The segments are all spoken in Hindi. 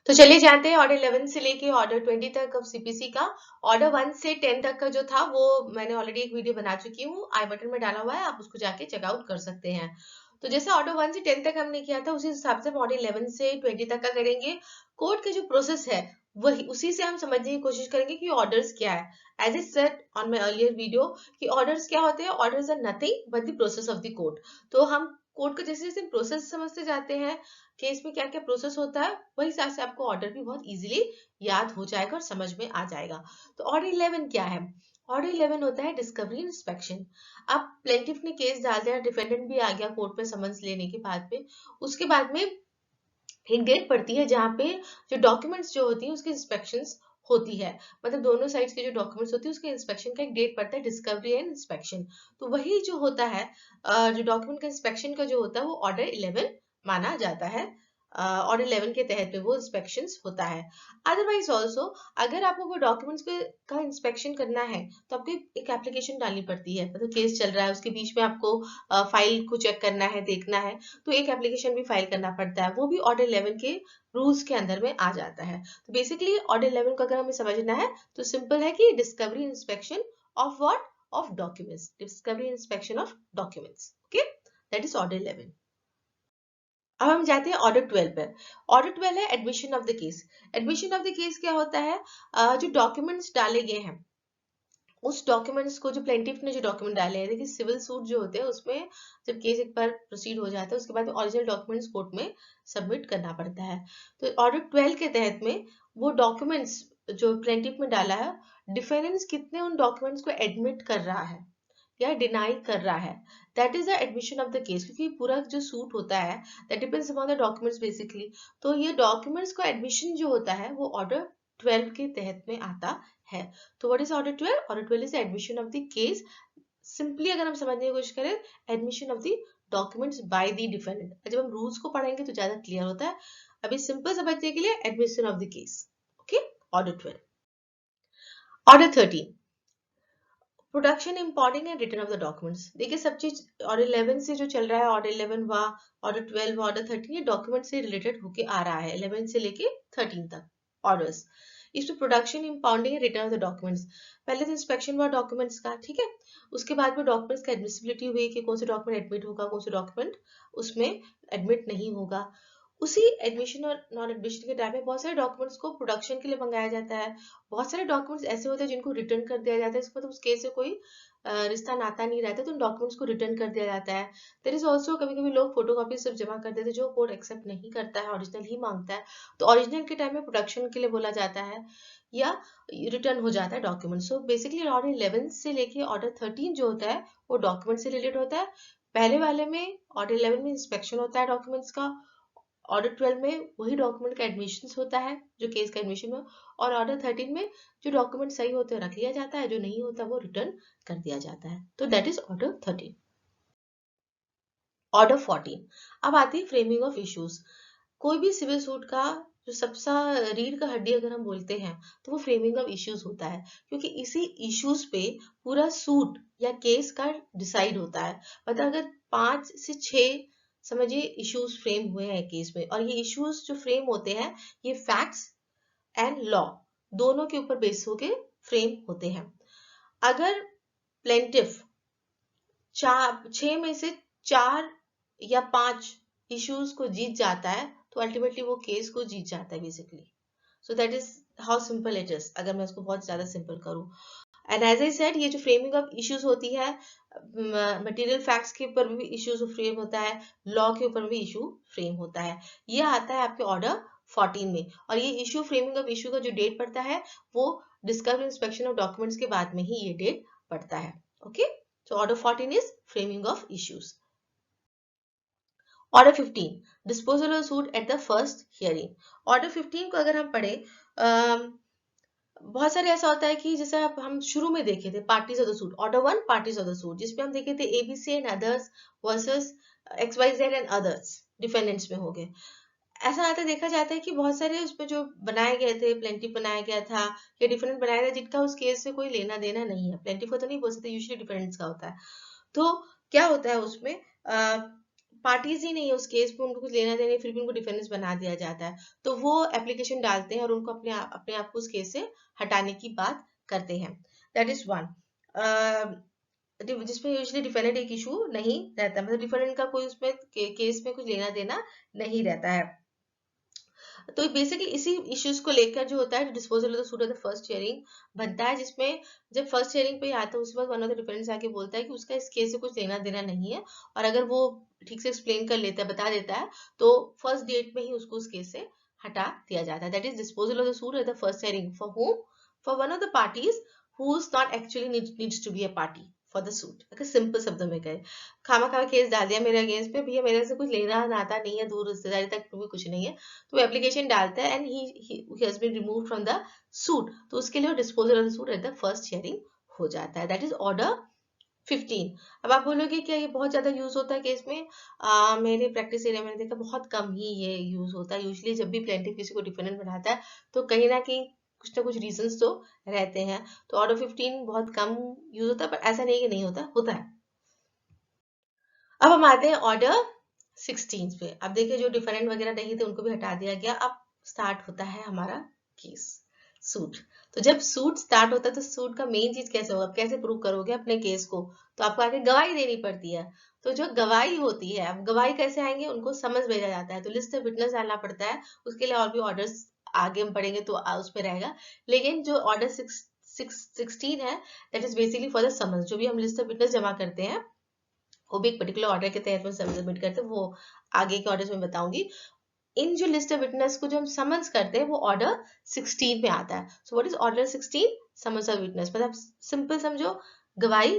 तो चलिए जानते हैं ऑर्डर 11 से लेके ऑर्डर 20 तक ऑफ सीपीसी का। ऑर्डर 1 से 10 तक का जो था वो मैंने ऑलरेडी एक वीडियो बना चुकी हूँ, आई बटन में डाला हुआ है, आप उसको जाके चेकआउट कर सकते हैं। तो जैसे ऑर्डर 1 से 10 तक हमने किया था उसी हिसाब से हम ऑर्डर 11 से 20 तक का करेंगे। कोड के जो प्रोसेस है वही उसी से हम समझने की कोशिश करेंगे कि ऑर्डर्स क्या है। As I said on my earlier video कि ऑर्डर्स क्या होते हैं, orders are nothing but the process of the code. तो हम कोड का जैसे जैसे प्रोसेस समझते जाते हैं कि इसमें क्या क्या प्रोसेस होता है, वही हिसाब से आपको ऑर्डर भी बहुत इजीली याद हो जाएगा और समझ में आ जाएगा। तो ऑर्डर 11 क्या है? ऑर्डर 11 होता है डिस्कवरी इंस्पेक्शन। अब प्लेंटिफ ने केस डाल दिया, डिफेंडेंट भी आ गया कोर्ट में समन्स लेने के बाद में, उसके बाद में एक डेट पड़ती है जहाँ पे जो डॉक्यूमेंट्स जो होती है उसकी इंस्पेक्शंस होती है। मतलब दोनों साइड्स के जो डॉक्यूमेंट्स होती है उसके इंस्पेक्शन का एक डेट पड़ता है, डिस्कवरी एंड इंस्पेक्शन। तो वही जो होता है जो डॉक्यूमेंट का इंस्पेक्शन का जो होता है वो ऑर्डर 11 माना जाता है। ऑर्डर 11 के तहत में वो इंस्पेक्शन होता है। अदरवाइज ऑल्सो अगर आपको कोई डॉक्यूमेंट्स का इंस्पेक्शन करना है तो आपको एक एप्लीकेशन डालनी पड़ती है। मतलब केस चल रहा है उसके बीच में आपको फाइल को चेक करना है, देखना है, तो एक एप्लीकेशन भी फाइल करना पड़ता है, वो भी ऑर्डर 11 के रूल्स के अंदर में आ जाता है। तो बेसिकली ऑर्डर 11 को अगर हमें समझना है तो सिंपल है कि discovery inspection of what, of documents, discovery inspection of documents. Okay, that is order 11। अब हम जाते हैं ऑर्डर 12 पर। ऑर्डर 12 है admission of the case. Admission of the case क्या होता है? जो डॉक्यूमेंट्स डाले गए हैं उस डॉक्यूमेंट्स को, जो प्लेंटिफ ने जो डॉक्यूमेंट डाले हैं, देखिए सिविल सूट जो होते हैं उसमें जब केस एक बार प्रोसीड हो जाता है उसके बाद ओरिजिनल डॉक्यूमेंट्स कोर्ट में सबमिट करना पड़ता है। तो ऑर्डर 12 के तहत में वो डॉक्यूमेंट्स जो प्लेंटिफ में डाला है, डिफेंडेंट कितने उन डॉक्यूमेंट्स को एडमिट कर रहा है या डिनाई कर रहा है, that is the admission of the case. क्योंकि पूरा जो सूट होता है that depends upon the documents basically. तो ये डॉक्यूमेंट्स का एडमिशन जो होता है वो ऑर्डर 12 के तहत में आता है। तो what is order 12? Order 12 is admission of the case. Simply अगर हम समझने की कोशिश करें, admission of the documents by the defendant. जब हम रूल्स को पढ़ेंगे तो ज्यादा क्लियर होता है, अभी सिंपल समझने के लिए admission of the case. Okay, order 12। Order 13, production, importing and return of the documents. देखिए सब चीज ऑर्डर 11 से जो चल रहा है, ऑर्डर 11 हुआ, ऑर्डर 12 हुआ, ऑर्डर 13, ये डॉक्यूमेंट से रिलेटेड होके आ रहा है 11 से लेके 13 तक ऑर्डर्स। इसमें production, impounding, return of the documents. पहले तो इंस्पेक्शन हुआ डॉक्यूमेंट्स का, ठीक है, उसके बाद में डॉक्यूमेंट्स का एडमिसिबिलिटी हुई कि कौन से डॉक्यूमेंट एडमिट होगा, कौन से डॉक्यूमेंट उसमें एडमिट नहीं होगा। उसी एडमिशन और नॉन एडमिशन के टाइम में बहुत सारे डॉक्यूमेंट्स को प्रोडक्शन के लिए मंगाया जाता है। बहुत सारे डॉक्यूमेंट्स ऐसे होते हैं जिनको रिटर्न कर दिया जाता है, इसका मतलब उस केस से कोई रिश्ता नाता नहीं रहता, तो उन डॉक्यूमेंट्स को रिटर्न कर दिया जाता है। देयर इज ऑल्सो कभी कभी लोग फोटोकॉपी सिर्फ जमा कर देते हैं, जो कोर्ट एक्सेप्ट नहीं करता है, ओरिजिनल ही मांगता है, तो ओरिजिनल के टाइम में प्रोडक्शन के लिए बोला जाता है या रिटर्न हो जाता है डॉक्यूमेंट। सो बेसिकली ऑर्डर 11 से लेके ऑर्डर 13 जो होता है वो डॉक्यूमेंट से रिलेटेड होता है। पहले वाले में ऑर्डर 11 में इंस्पेक्शन होता है डॉक्यूमेंट्स का, ऑर्डर 12 में वही डॉक्यूमेंट का एडमिशन होता है जो केस का एडमिशन हो, और ऑर्डर 13 में जो डॉक्यूमेंट सही होते हैं रख लिया जाता है, जो नहीं होता वो रिटर्न कर दिया जाता है। तो दैट इज ऑर्डर 13। ऑर्डर 14, अब आती है फ्रेमिंग ऑफ इश्यूज। कोई भी सिविल सूट का जो सबसे रीढ़ का हड्डी अगर हम बोलते हैं तो वो फ्रेमिंग ऑफ इश्यूज होता है, क्योंकि इसी इश्यूज पे पूरा सूट या केस का डिसाइड होता है। मतलब अगर 5 से 6 समझिए इश्यूज फ्रेम हुए हैं केस में, और ये इश्यूज जो फ्रेम होते हैं ये फैक्ट्स एंड लॉ दोनों के ऊपर बेस होके फ्रेम होते हैं। अगर प्लेंटिफ 6 में से 4 या 5 इश्यूज को जीत जाता है तो अल्टीमेटली वो केस को जीत जाता है basically. So that is how simple it is, अगर मैं इसको बहुत ज्यादा सिंपल करूं। एंड एज आई सेड, ये जो फ्रेमिंग ऑफ इश्यूज होती है, मटेरियल फैक्ट्स के ऊपर भी इश्यूज फ्रेम होता है, लॉ के ऊपर भी इशू फ्रेम होता है। ये आता है आपके ऑर्डर 14 में, और ये इशू फ्रेमिंग ऑफ इशू का जो डेट पड़ता है वो डिस्कवरी इंस्पेक्शन ऑफ डॉक्यूमेंट्स के बाद में ही ये डेट पड़ता है। Okay, so order 14 is framing of issues. Order 15, disposal of suit at the first hearing. Order 15 को अगर हम पढ़े, बहुत सारे ऐसा होता है कि जैसे हम शुरू में देखे थे parties of the suit, order 1 parties of the suit, जिसपे हम देखे थे ABC and others versus XYZ and others defendants में हो गए। ऐसा आता देखा जाता है कि बहुत सारे उसमें जो बनाए गए थे, प्लेंटिफ बनाया गया था या डिफेंडेंट बनाया था, जिनका उस केस से कोई लेना देना नहीं है। प्लेंटिफ को तो नहीं बोल सकते, यूजुअली डिफेंडेंट्स का होता है। तो क्या होता है उसमें, पार्टीज ही नहीं है उस केस में, उनको कुछ लेना देना, फिर भी उनको डिफेंडेंट्स बना दिया जाता है, तो वो एप्लीकेशन डालते हैं और उनको अपने आप को उस केस से हटाने की बात करते हैं। दैट इज वन, जिसमें यूजुअली डिफेंडेंट एक इशू नहीं रहता, मतलब डिफेंडेंट का कोई उसमें केस में कुछ लेना देना नहीं रहता है। तो बेसिकली इसी इश्यूज को लेकर जो होता है disposal of the suit of the first hearing बनता है, जिसमें जब फर्स्ट हियरिंग पे आता है उस वक्त वन ऑफ द डिफेंडेंट्स आके बोलता है कि उसका इस केस से कुछ लेना देना नहीं है, और अगर वो ठीक से एक्सप्लेन कर लेता है, बता देता है, तो फर्स्ट डेट में ही उसको उस केस से हटा दिया जाता है। That is disposal of the suit at the first hearing for home, for one of the parties who is not actually needs to be a party for the suit. अगर सिंपल शब्दों में कहे, खामा खामा केस डाल दिया मेरे अगेंस्ट पे, भैया मेरे से कुछ लेना नाता नहीं है, दूर रिश्तेदारी तक भी कुछ नहीं है, तो एप्लीकेशन डालता है and he has been removed from the suit, तो उसके लिए disposal of the suit at the first hearing हो जाता है। That is order 15। अब आप बोलोगे क्या ये बहुत ज्यादा यूज होता है केस में? मेरे प्रैक्टिस एरिया में देखा बहुत कम ही ये यूज होता है। यूजुअली जब भी प्लेंटिफ किसी को डिफेंडेंट बनाता है तो कहीं ना कहीं कुछ ना कुछ रीजंस तो रहते हैं, तो ऑर्डर 15 बहुत कम यूज होता है, पर ऐसा नहीं कि नहीं होता, होता है। अब हम आते हैं ऑर्डर 16 पे। अब देखिए जो डिफरेंट वगैरह नहीं थे उनको भी हटा दिया गया। अब स्टार्ट होता है हमारा केस, सूट। तो जब सूट स्टार्ट होता है तो सूट का मेन चीज कैसे होगा, कैसे प्रूव करोगे अपने केस को, तो आपको आगे गवाही देनी पड़ती है। तो जो गवाही होती है, अब गवाही कैसे आएंगे, उनको समझ भेजा जाता है, तो लिस्ट ऑफ विटनेस डालना पड़ता है, उसके लिए और भी ऑर्डर्स आगे हम पढ़ेंगे तो उसमें रहेगा। लेकिन जो ऑर्डर 16 है that is basically for the summons. जो भी हम लिस्ट ऑफ विटनेस जमा करते हैं वो भी एक पर्टिकुलर ऑर्डर के तहत में सबमिट करते हैं, वो आगे के ऑर्डर्स में बताऊंगी। इन जो लिस्ट ऑफ विटनेस को जो हम समन्स करते हैं वो ऑर्डर 16 में आता है। सो what is order 16? Summons of witness, मतलब सिंपल समझो, गवाही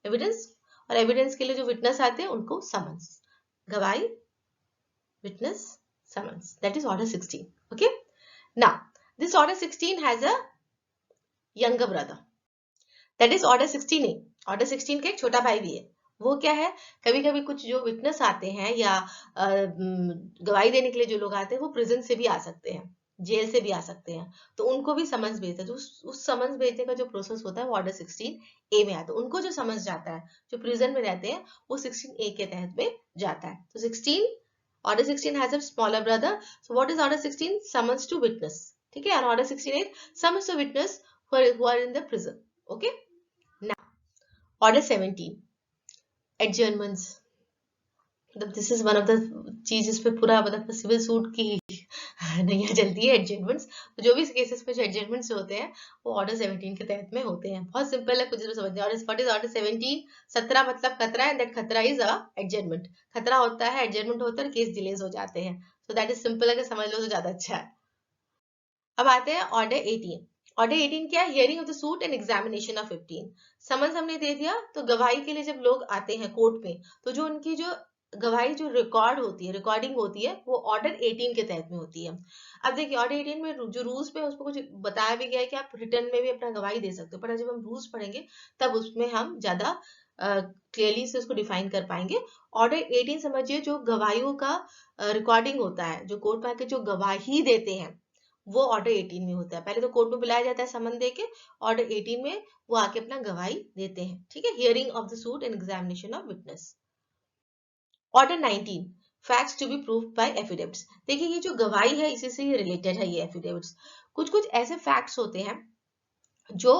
एविडेंस, और एविडेंस के लिए जो विटनेस आते हैं उनको समन्स। गवाही, witness, summons, that is order 16। Okay, now this order 16 has a younger brother, that is order 16A। Order 16 का एक छोटा भाई भी है। वो क्या है, कभी कभी कुछ जो विटनेस आते हैं या गवाही देने के लिए जो लोग आते हैं वो प्रिजन से भी आ सकते हैं, जेल से भी आ सकते हैं, तो उनको भी समन्स भेजते हैं। तो उस समन्स भेजने का जो प्रोसेस होता है वो ऑर्डर 16A में आता है। उनको जो समन्स जाता है, जो प्रिजन में रहते हैं, वो 16A के तहत में जाता है। तो 16, order 16 has a smaller brother, so what is order 16? Summons to witness, ठीक है। और order 16 summons to witness who are in the prison. Okay, now order 17, adjournments। मतलब this is one of the चीज जिस पे पूरा मतलब सिविल सूट की नैया चलती है, एडजमेंट्स। तो जो भी केसेस में जो एडजमेंट्स होते हैं वो ऑर्डर 17 के तहत में होते हैं। बहुत सिंपल है, कुछ समझते हैं। What is order 17? 17 मतलब खतरा है, दैट खतरा इज अ एडजमेंट। खतरा होता है, एडजमेंट होता है, केस डिलेज हो जाते हैं। सो दैट इज सिंपल, अगर समझ लो तो ज्यादा अच्छा है। अब आते हैं ऑर्डर 18। ऑर्डर 18 क्या है? Hearing of the suit and examination of 15। Summons हमने दे दिया, तो गवाही के लिए जब लोग आते हैं कोर्ट में, तो जो उनकी जो गवाही जो रिकॉर्ड होती है, रिकॉर्डिंग होती है, वो ऑर्डर 18 के तहत में होती है। अब देखिए ऑर्डर 18 में जो रूल्स में उसमें कुछ बताया भी गया है कि आप रिटर्न में भी अपना गवाही दे सकते हो, पर जब हम रूल्स पढ़ेंगे तब उसमें हम ज्यादा क्लियरली से उसको डिफाइन कर पाएंगे। ऑर्डर 18 समझिए जो गवाहियों का रिकॉर्डिंग होता है, जो कोर्ट में आके जो गवाही देते हैं वो ऑर्डर 18 में होता है। पहले तो कोर्ट में बुलाया जाता है समन दे के, ऑर्डर 18 में वो आके अपना गवाही देते हैं, ठीक है। Hearing of the suit and examination of witness. Order 19, facts to be proved by affidavits. देखिए ये जो गवाही है इसी से रिलेटेड है ये एफिडेविट्स। कुछ कुछ ऐसे फैक्ट्स होते हैं जो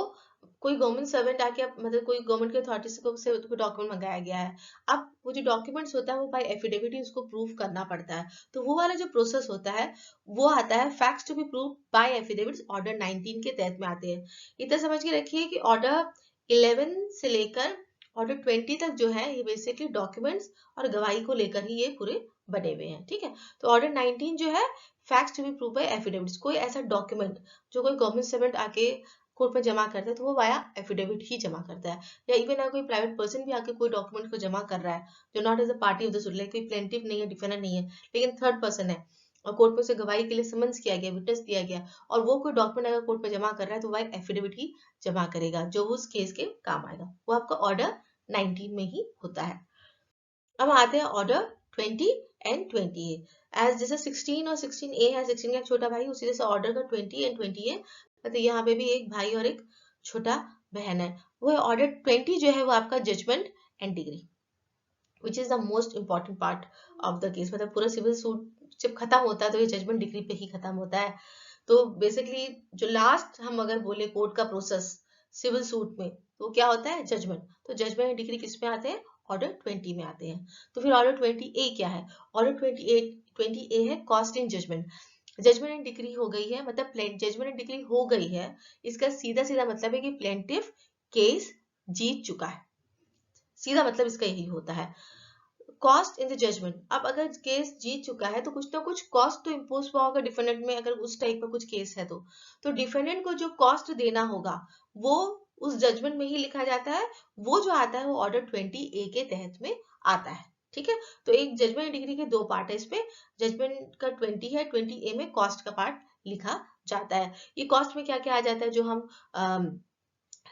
कोई गवर्नमेंट सर्वेंट आके, मतलब कोई गवर्नमेंट की अथॉरिटी से कोई डॉक्यूमेंट मंगाया गया है, अब वो जो डॉक्यूमेंट्स होता है वो बाय एफिडेविट ही उसको प्रूव करना पड़ता है। तो वो वाला जो प्रोसेस होता है वो आता है facts to be prove by affidavits, order 19 के तहत में आते हैं। इतना समझ के रखिए कि ऑर्डर 11 से लेकर ऑर्डर 20 तक जो है ये बेसिकली डॉक्यूमेंट्स और गवाही को लेकर ही ये पूरे बने हुए हैं, ठीक है। तो ऑर्डर 19 जो है facts to be prove by affidavits, कोई ऐसा डॉक्यूमेंट जो कोई गवर्नमेंट सर्वेंट आके कोर्ट में जमा करता है तो वो वाया एफिडेविट ही जमा करता है। या इवन अगर कोई प्राइवेट पर्सन भी आके कोई डॉक्यूमेंट को जमा कर रहा है जो not as a party of the suit, like कोई प्लेंटिफ नहीं है, डिफेंडेंट नहीं है, लेकिन थर्ड पर्सन है और कोर्ट में उसे गवाही के लिए समन्स किया गया, विटनेस दिया गया, और वो कोई डॉक्यूमेंट अगर कोर्ट में जमा कर रहा है तो वह एफिडेविट ही जमा करेगा जो उस केस के काम आएगा। वो आपका ऑर्डर 19 में ही होता है। अब आते हैं ऑर्डर 20 एंड 20A। एज जैसे 16 और 16A है, 16 का एक छोटा भाई, उसी जैसे ऑर्डर का 20 एंड 20A, मतलब यहाँ पे भी एक भाई और एक छोटा बहन है। वो ऑर्डर 20 जो है वो आपका judgement and decree. Which is the most important part of the case. मतलब पूरा सिविल सूट जब खत्म होता है तो ये जजमेंट डिग्री पे ही खत्म होता है। तो बेसिकली जो लास्ट हम अगर बोले कोर्ट का प्रोसेस सिविल सूट में, तो क्या होता है? जजमेंट। तो जजमेंट डिग्री किस में आते हैं? ऑर्डर 20 में आते हैं। तो फिर ऑर्डर 20A क्या है? ऑर्डर 20A है cost in judgement. Judgement and decree हो गई है, मतलब जजमेंट एंड डिग्री हो गई है, इसका सीधा सीधा मतलब है कि प्लेंटिफ केस जीत चुका है। सीधा मतलब इसका यही होता है। कॉस्ट इन द जजमेंट, अब अगर केस जीत चुका है तो कुछ ना कुछ कॉस्ट तो इम्पोज हुआ होगा डिफेंडेंट में, अगर उस टाइप का कुछ केस है तो डिफेंडेंट को जो कॉस्ट देना होगा वो उस जजमेंट में ही लिखा जाता है। वो जो आता है वो ऑर्डर 20A के तहत में आता है। ठीक है, तो एक जजमेंट डिग्री के दो पार्ट है इसमें। जजमेंट का 20 है, 20A में कॉस्ट का पार्ट लिखा जाता है। ये कॉस्ट में क्या क्या आ जाता है? जो हम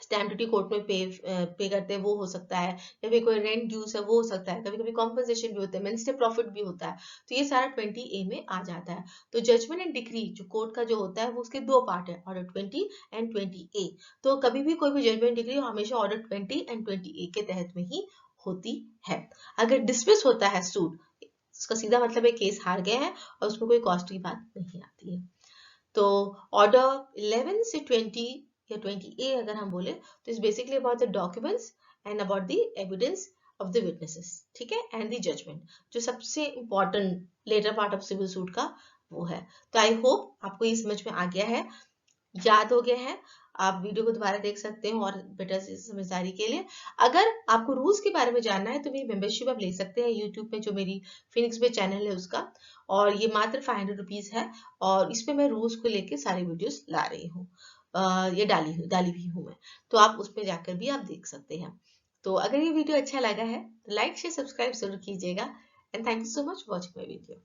स्टैम्प ड्यूटी कोर्ट में पे करते हैं वो हो सकता है, या फिर कोई रेंट ड्यूज है वो हो सकता है, कभी कभी कॉम्पनसेशन भी होता है, मिनिस्टर प्रॉफिट भी होता है। तो ये सारा 20A में आ जाता है। तो जजमेंट एंड डिक्री जो कोर्ट का जो होता है वो उसके दो पार्ट है, ऑर्डर 20 एंड 20A। तो कभी भी कोई भी जजमेंट डिग्री हमेशा ऑर्डर 20 एंड 20A के तहत में ही होती है। अगर डिसमिस होता है सूट, उसका सीधा मतलब है केस हार गए हैं और उसमें कोई कॉस्ट की बात नहीं आती है। तो ऑर्डर 11 से 20 या 20A अगर हम बोले तो is basically about the documents and about the evidence of the witnesses. ठीक है, एंड द जजमेंट, जो सबसे important latter part of civil suit का वो है। तो आई होप आपको ये समझ में आ गया है, याद हो गया है। आप वीडियो को दोबारा देख सकते हैं और बेटर समझदारी के लिए। अगर आपको रूल्स के बारे में जानना है तो मेरी मेंबरशिप आप ले सकते हैं यूट्यूब पे, जो मेरी फिनिक्स पे चैनल है उसका, और ये मात्र 500 रुपीज है। और इस पे मैं रूल्स को लेके सारी वीडियोस ला रही हूँ, ये डाली भी हूँ मैं। तो आप उस पे जाकर भी आप देख सकते हैं। तो अगर ये वीडियो अच्छा लगा है तो लाइक शेयर सब्सक्राइब जरूर कीजिएगा। And thank you so much for watching my video.